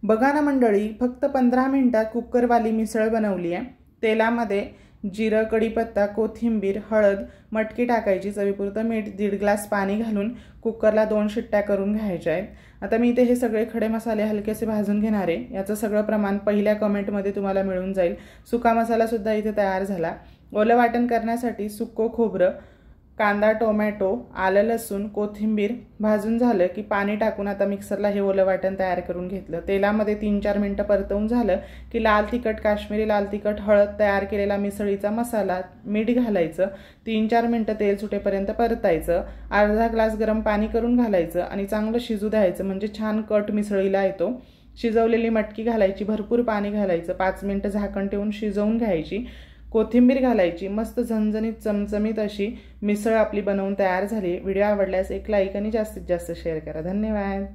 बघा ना मंडळी, फक्त 15 मिनिटात कुकरवाली मिसळ बनवली आहे। तेलामध्ये जिरं, कढीपत्ता, कोथिंबीर, हळद, मटकी टाकायची, चवीपुरतं मीठ, 1.5 ग्लास पाणी घालून कुकरला 2 शिट्ट्या करून घ्यायच्या आहेत। आता मी इथे हे सगळे खडे मसाले हलकेसे भाजून घेणार आहे। याचं सगळं प्रमाण पहिल्या कमेंटमध्ये तुम्हाला मिळून जाईल। सुका मसाला सुद्धा इथे तयार झाला। ओलं वाटण करण्यासाठी सुक्को खोबरं, कांदा, टोमॅटो, आलं, लसूण, कोथिंबीर भाजून झालं की पाणी टाकून आता मिक्सरला हे ओलं वाटण तयार करून घेतलं। तेलामध्ये 3-4 मिनिटं परतवून झालं की लाल तिखट, काश्मीरी लाल तिखट, हळद, तयार केलेला मिसळीचा मसाला, मीठ घालायचं। 3-4 मिनिटं तेल सुटेपर्यंत परतायचं। अर्धा ग्लास गरम पाणी करून घालायचं आणि चांगलं शिजू द्यायचं, म्हणजे छान कट मिसळीला येतो। शिजवलेली मटकी घालायची, भरपूर पाणी घालायचं, 5 मिनिटं झाकण ठेवून शिजवून घ्यायची। कोथिंबीर घालायची, मस्त झणझणीत चमचमीत अशी मिसळ आपली बनवून तयार झाली। व्हिडिओ आवडल्यास एक लाईक आणि जास्तीत जास्त शेअर करा। धन्यवाद।